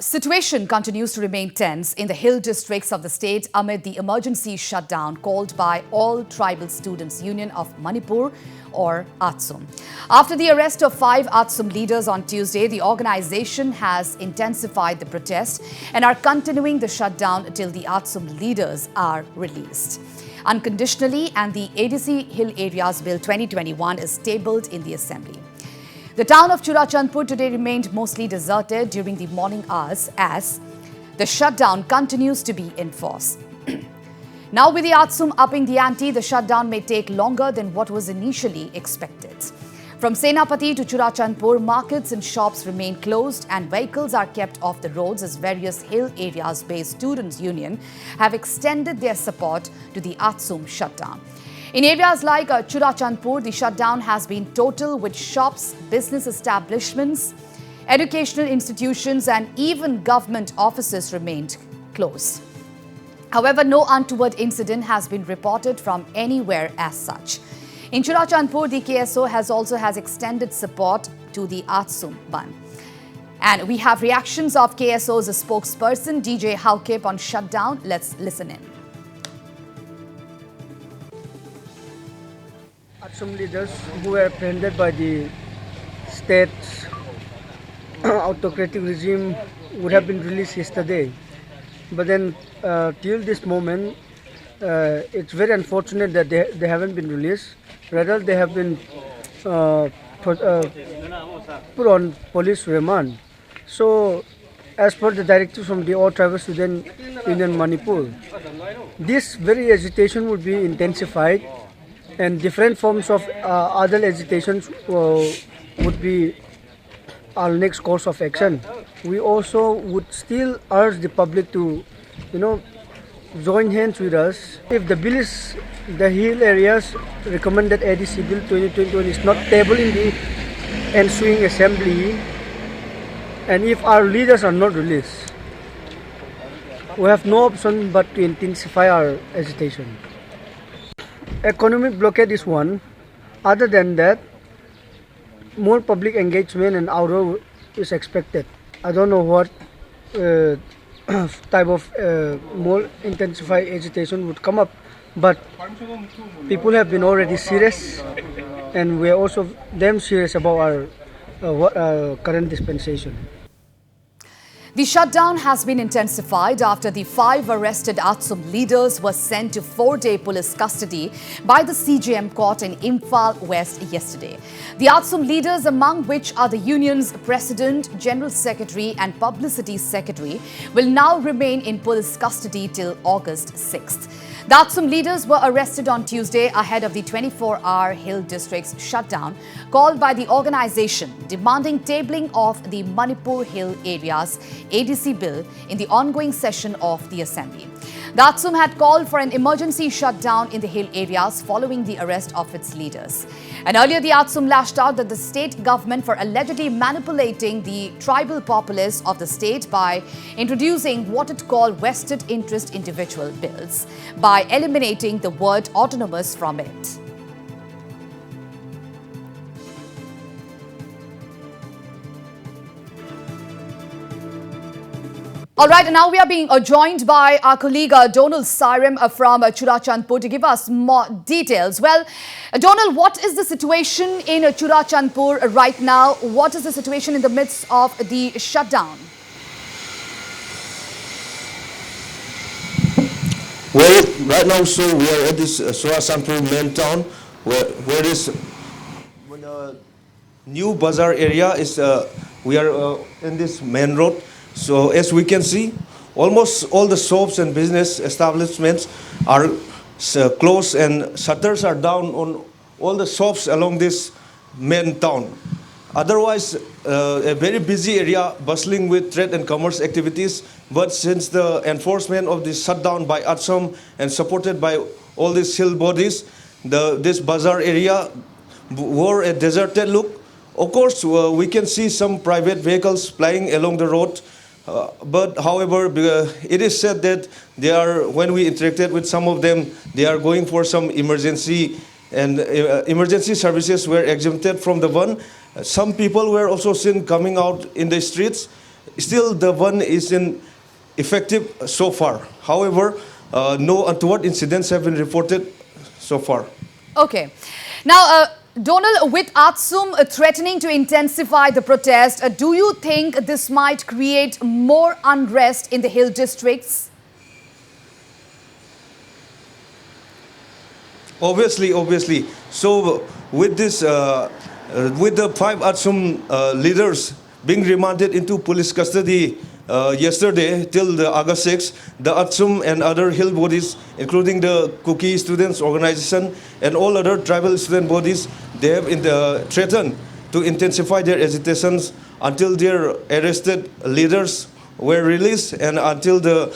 Situation continues to remain tense in the hill districts of the state amid the emergency shutdown called by All Tribal Students Union of Manipur, or ATSUM. After the arrest of 5 ATSUM leaders on Tuesday, the organization has intensified the protest and are continuing the shutdown until the ATSUM leaders are released unconditionally and the ADC Hill Areas Bill 2021 is tabled in the Assembly. The town of Churachandpur today remained mostly deserted during the morning hours as the shutdown continues to be in force. Now with the ATSUM upping the ante, the shutdown may take longer than what was initially expected. From Senapati to Churachandpur, markets and shops remain closed and vehicles are kept off the roads as various hill areas-based students' union have extended their support to the ATSUM shutdown. In areas like Churachandpur, the shutdown has been total with shops, business establishments, educational institutions and even government offices remained closed. However, no untoward incident has been reported from anywhere as such. In Churachandpur, the KSO has extended support to the ATSUM ban. And we have reactions of KSO's spokesperson DJ Haukip on shutdown. Let's listen in. ATSUM leaders who were apprehended by the state's autocratic regime would have been released yesterday. But then till this moment, it's very unfortunate that they haven't been released. Rather, they have been put on police remand. So, as per the directive from the All Tribal Student Union Manipur, this very agitation would be intensified and different forms of other agitations would be our next course of action. We also would still urge the public to, join hands with us. If the bill is, the hill areas recommended ADC Bill 2021 is not tabled in the ensuing assembly, and if our leaders are not released, we have no option but to intensify our agitation. Economic blockade is one. Other than that, more public engagement and outdoor is expected. I don't know what type of more intensified agitation would come up, but people have been already serious, and we are also damn serious about our current dispensation. The shutdown has been intensified after the 5 arrested ATSUM leaders were sent to 4-day police custody by the CJM court in Imphal West yesterday. The ATSUM leaders, among which are the union's president, general secretary and publicity secretary, will now remain in police custody till August 6th. The ATSUM leaders were arrested on Tuesday ahead of the 24-hour Hill District's shutdown called by the organization, demanding tabling of the Manipur Hill Areas ADC Bill in the ongoing session of the Assembly. The ATSUM had called for an emergency shutdown in the hill areas following the arrest of its leaders. And earlier, the ATSUM lashed out at the state government for allegedly manipulating the tribal populace of the state by introducing what it called vested interest individual bills by eliminating the word autonomous from it. All right, and now we are being joined by our colleague Donald Sirem from Churachandpur to give us more details. Well, Donald, what is the situation in Churachandpur right now? What is the situation in the midst of the shutdown? Well, right now, so we are at this Churachandpur main town, where this new bazaar area is. We are in this main road. So as we can see, almost all the shops and business establishments are closed and shutters are down on all the shops along this main town. Otherwise, a very busy area bustling with trade and commerce activities. But since the enforcement of this shutdown by ATSUM and supported by all these hill bodies, this bazaar area wore a deserted look. Of course, we can see some private vehicles plying along the road. But however, it is said that when we interacted with some of them, they are going for some emergency, and emergency services were exempted from the ban. Some people were also seen coming out in the streets still the one is in effective so far. However, no untoward incidents have been reported so far. Okay. Now, Donald, with ATSUM threatening to intensify the protest, do you think this might create more unrest in the hill districts? Obviously. So with this, with the 5 ATSUM leaders being remanded into police custody yesterday till the August 6th, the ATSUM and other hill bodies, including the Kuki Students Organization and all other tribal student bodies, they have threatened to intensify their agitations until their arrested leaders were released and until the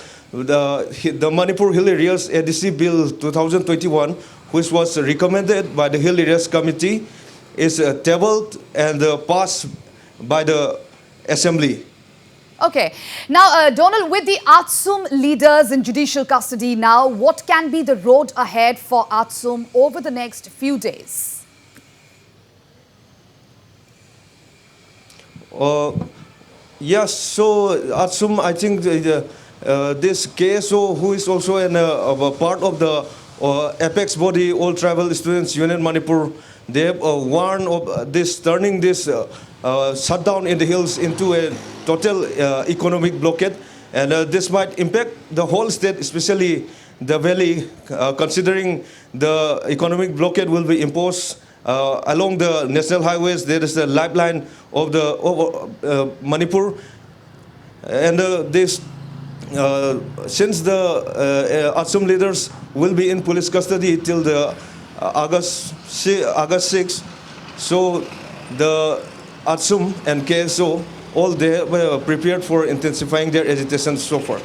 Manipur Hill Areas ADC Bill 2021, which was recommended by the Hill Areas Committee, is tabled and passed by the Assembly. Okay. Now, Donald, with the ATSUM leaders in judicial custody now, what can be the road ahead for ATSUM over the next few days? Yes, so ATSUM, I think this KSO, who is also a part of the apex body, All Tribal Students Union Manipur, they have warned of this turning this shutdown in the hills into a total economic blockade, and this might impact the whole state, especially the valley, considering the economic blockade will be imposed along the national highways. There is a lifeline of the Manipur, and since the ATSUM leaders will be in police custody till the August 6th, so the ATSUM and KSO, all they were prepared for intensifying their agitation so far.